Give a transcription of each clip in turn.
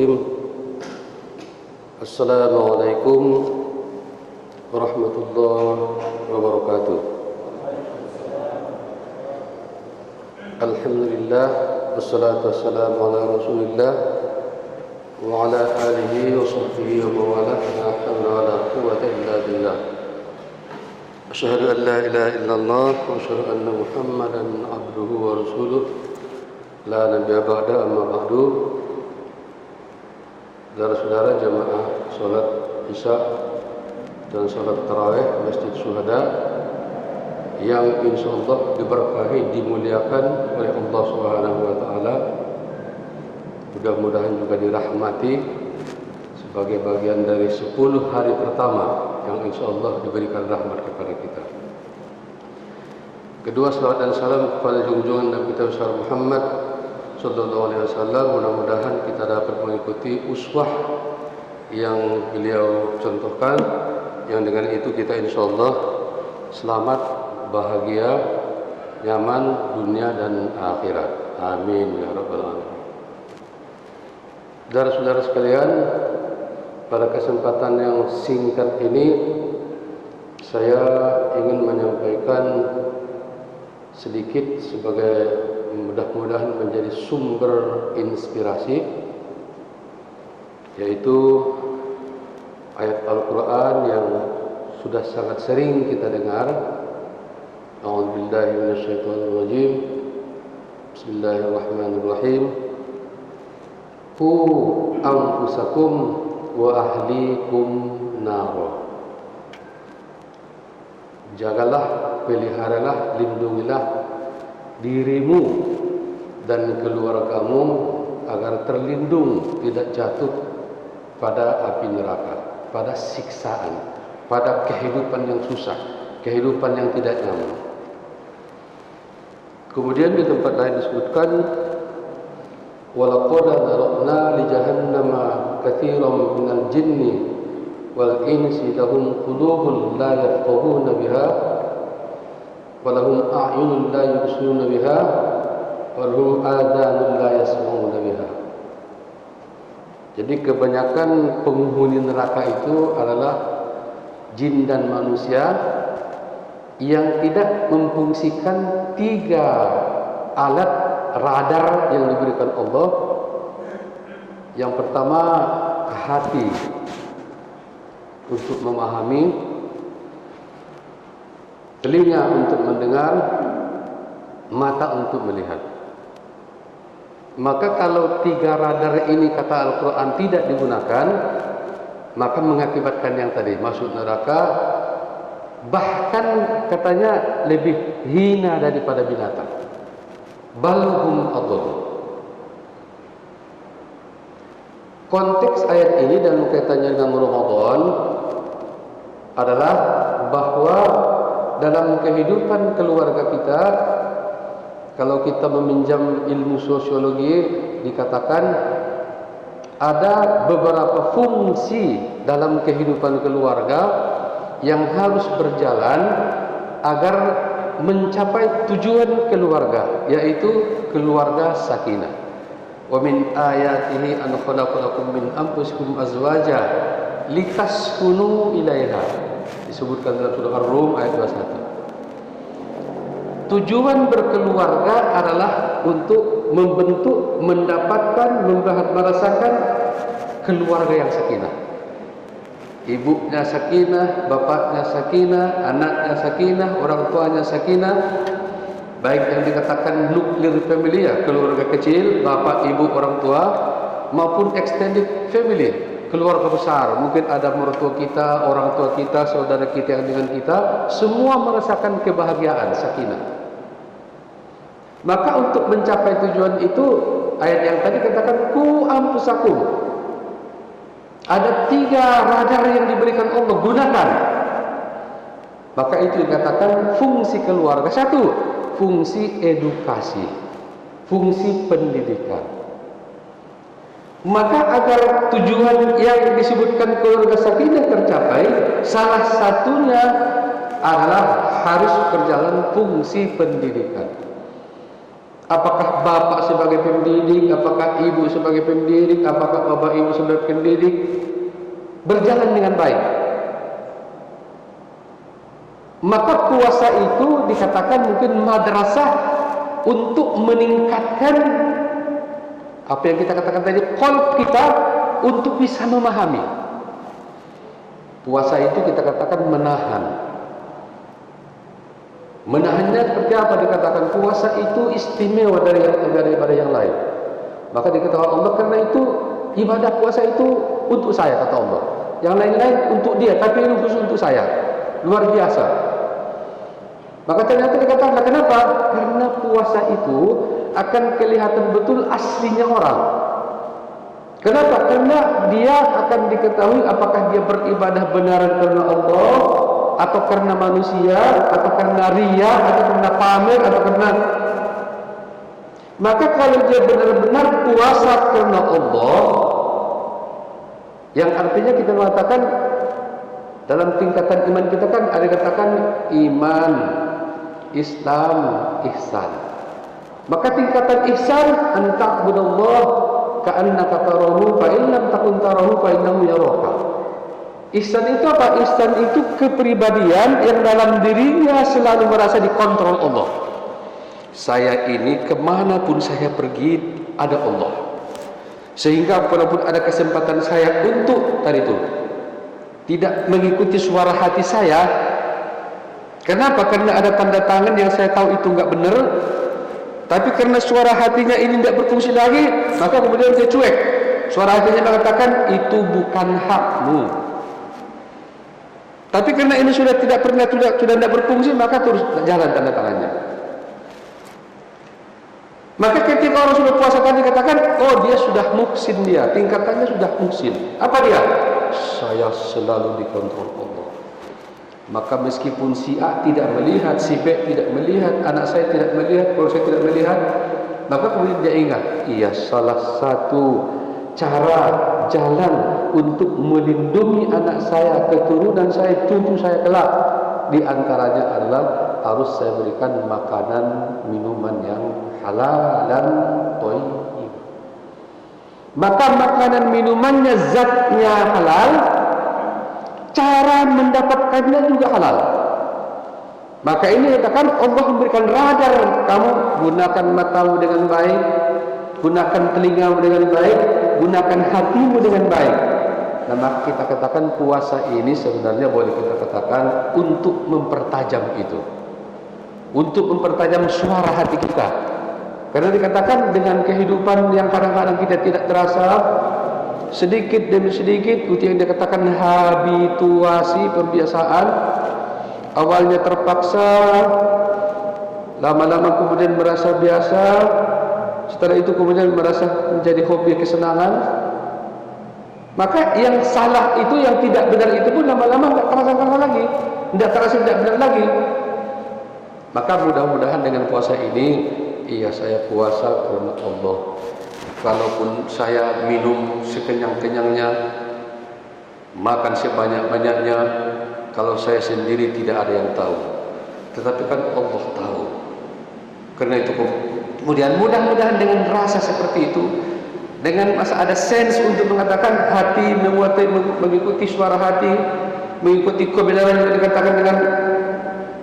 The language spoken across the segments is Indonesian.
Bismillahirrahmanirrahim. Assalamualaikum warahmatullahi wabarakatuh. Alhamdulillah, wassalatu wassalamu ala Rasulillah wa ala alihi wa sahbihi wa mawalah. La hawla wa la quwwata illa billah. Asyhadu an la ilaha illallah wa asyhadu anna Muhammadan abduhu wa rasuluh. La nabiyya ba'da, amma ba'du. Saudara-saudara jamaah salat Isya dan salat tarawih Masjid Syuhada yang insyaallah diberkahi, dimuliakan oleh Allah Subhanahu wa taala, mudah-mudahan juga dirahmati sebagai bagian dari 10 hari pertama yang insyaallah diberikan rahmat kepada kita. Kedua, salawat dan salam kepada junjungan Nabi kita Muhammad sallallahu alaihi wasallam. Mudah-mudahan kita dapat mengikuti uswah yang beliau contohkan, yang dengan itu kita insyaallah selamat, bahagia, nyaman dunia dan akhirat. Amin ya rabbal alamin. Saudara-saudara sekalian, pada kesempatan yang singkat ini saya ingin menyampaikan sedikit sebagai mudah-mudahan menjadi sumber inspirasi, yaitu ayat Al-Quran yang sudah sangat sering kita dengar. A'udzubillahi minasyaitonirrajim. Bismillahirrahmanirrahim. Qu anfusakum wa ahlikum naro. Jagalah, peliharalah, lindungilah dirimu dan keluargamu agar terlindung tidak jatuh pada api neraka, pada siksaan, pada kehidupan yang susah, kehidupan yang tidak nyaman. Kemudian di tempat lain disebutkan, walaqad zara'na li jahannama katsiran minal jinni wal insi lahum qulubun la yafqahuna biha walahum a'yunun la yubsiruna biha walahum adhanun la yasma'una biha. Jadi kebanyakan penghuni neraka itu adalah jin dan manusia yang tidak memfungsikan 3 alat radar yang diberikan Allah. Yang pertama, hati untuk memahami, telinga untuk mendengar, mata untuk melihat. Maka kalau 3 radar ini, kata Al-Quran, tidak digunakan, maka mengakibatkan yang tadi, masuk neraka, bahkan katanya lebih hina daripada binatang. Balhum adall. Konteks ayat ini dan kaitannya dengan Ramadan adalah bahwa dalam kehidupan keluarga kita, kalau kita meminjam ilmu sosiologi, dikatakan ada beberapa fungsi dalam kehidupan keluarga yang harus berjalan agar mencapai tujuan keluarga, yaitu keluarga sakinah. Wa min ayatihi an khalaqalakum min anfusikum azwaja litaskunu ilaiha. Disebutkan dalam surah Ar-Rum ayat 21. Tujuan berkeluarga adalah untuk membentuk, mendapatkan, merasakan keluarga yang sakinah. Ibunya sakinah, bapaknya sakinah, anaknya sakinah, orang tuanya sakinah. Baik yang dikatakan nuclear family, ya, keluarga kecil, bapak, ibu, orang tua, maupun extended family, keluarga besar. Mungkin ada mertua kita, orang tua kita, saudara kita yang dengan kita, semua merasakan kebahagiaan, sakinah. Maka untuk mencapai tujuan itu, ayat yang tadi katakan ku anfusakum. Ada 3 radar yang diberikan Allah, gunakan. Maka itu dikatakan fungsi keluarga. 1, fungsi edukasi, fungsi pendidikan. Maka agar tujuan yang disebutkan keluarga sakinah tercapai, salah satunya adalah harus berjalan fungsi pendidikan. Apakah bapak sebagai pendidik, apakah ibu sebagai pendidik, apakah bapak ibu sebagai pendidik, berjalan dengan baik. Maka puasa itu dikatakan mungkin madrasah untuk meningkatkan apa yang kita katakan tadi, qalb kita untuk bisa memahami. Puasa itu kita katakan menahan. Menahannya seperti apa? Dikatakan puasa itu istimewa daripada yang lain. Maka dikatakan Allah, karena itu ibadah puasa itu untuk saya, kata Allah. Yang lain-lain untuk dia, tapi ini khusus untuk saya. Luar biasa. Maka ternyata dikatakan, kenapa? Karena puasa itu akan kelihatan betul aslinya orang. Kenapa? Karena dia akan diketahui apakah dia beribadah benaran karena Allah, atau karena manusia, atau karena riya, atau karena pamer, atau karena. Maka kalau dia benar-benar puasa karena Allah, yang artinya kita mengatakan dalam tingkatan iman kita kan ada katakan iman, Islam, ihsan. Maka tingkatan ihsan, an ta'budallah ka'annaka tarahu fa in lam takun tarahu fa innahu yaraka. Ihsan itu apa? Ihsan itu kepribadian yang dalam dirinya selalu merasa dikontrol Allah. Saya ini kemanapun saya pergi ada Allah. Sehingga walaupun ada kesempatan saya untuk tadi itu tidak mengikuti suara hati saya. Kenapa? Karena ada tanda tangan yang saya tahu itu enggak benar. Tapi karena suara hatinya ini tidak berfungsi lagi, maka kemudian dia cuek. Suara hatinya mengatakan itu bukan hakmu. Tapi karena ini sudah tidak tidak berfungsi, maka terus jalan tanda tangannya. Maka ketika orang sudah puasa tadi katakan, oh dia sudah muhsin, dia tingkatannya sudah muhsin. Apa dia? Saya selalu dikontrol Allah. Maka meskipun si A tidak melihat, si B tidak melihat, anak saya tidak melihat, kalau saya tidak melihat, maka kemudian dia ingat, iya, salah satu cara jalan untuk melindungi anak saya, keturunan saya, cucu saya kelak, di antaranya adalah harus saya berikan makanan, minuman yang halal dan thayyib. Maka makanan minumannya zatnya halal, cara mendapatkannya juga halal. Maka ini katakan Allah memberikan radar, kamu gunakan matamu dengan baik, gunakan telingamu dengan baik, gunakan hatimu dengan baik. Nah, maka kita katakan puasa ini sebenarnya boleh kita katakan untuk mempertajam itu, untuk mempertajam suara hati kita. Karena dikatakan dengan kehidupan yang kadang-kadang kita tidak terasa, sedikit demi sedikit, itu yang dikatakan habituasi, pembiasaan. Awalnya terpaksa, lama-lama kemudian merasa biasa, setelah itu kemudian merasa menjadi hobi, kesenangan. Maka yang salah itu, yang tidak benar itu pun lama-lama tidak terasa lagi, tidak terasa tidak benar lagi. Maka mudah-mudahan dengan puasa ini, iya saya puasa karena Allah. Kalaupun saya minum sekenyang-kenyangnya, makan sebanyak-banyaknya, kalau saya sendiri tidak ada yang tahu, tetapi kan Allah tahu. Karena itu kemudian mudah-mudahan dengan rasa seperti itu, dengan masa ada sense untuk mengatakan hati mengikuti suara hati, mengikuti kebenaran yang dikatakan dengan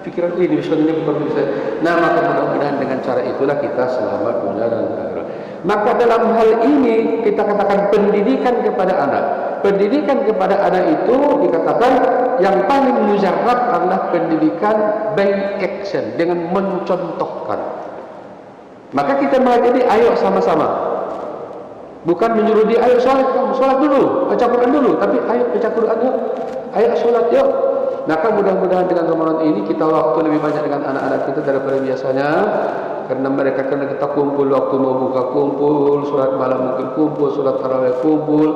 pikiran ini sebenarnya bukan bisa. Nah, maka mudah-mudahan dengan cara itulah kita selamat dunia dan akhirat. Maka dalam hal ini kita katakan pendidikan kepada anak. Pendidikan kepada anak itu dikatakan yang paling mujarrad adalah pendidikan by action, dengan mencontohkan. Maka kita mengajari, ayo sama-sama. Bukan menyuruh dia, ayo sholat dulu, baca Quran dulu, tapi ayo baca Quran yuk, ayo sholat yuk. Maka mudah-mudahan dengan Ramadan ini kita waktu lebih banyak dengan anak-anak kita daripada biasanya. Karena mereka, karena kita kumpul waktu mau buka kumpul, sholat malam mungkin kumpul, sholat tarawih kumpul,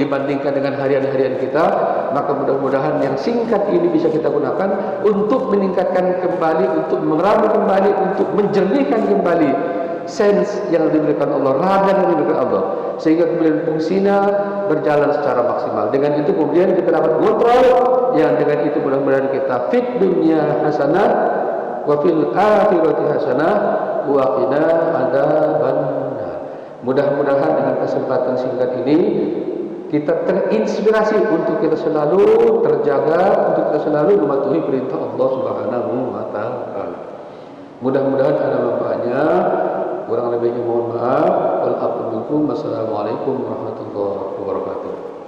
dibandingkan dengan harian-harian kita. Maka mudah-mudahan yang singkat ini bisa kita gunakan untuk meningkatkan kembali, untuk meramu kembali, untuk menjernihkan kembali sense yang diberikan Allah, radar yang diberikan Allah, sehingga kemudian fungsinya berjalan secara maksimal. Dengan itu kemudian kita dapat kontrol, yang dengan itu mudah-mudahan kita fit dunya hasanah wa fil akhirati hasanah wa qina adzabannar. Mudah-mudahan dengan kesempatan singkat ini kita terinspirasi untuk kita selalu terjaga, untuk kita selalu mematuhi perintah Allah Subhanahu wa taala. Mudah-mudahan ada manfaatnya. Kurang lebihnya mohon maaf. Wal aqwa minkum. Wassalamualaikum warahmatullahi wabarakatuh.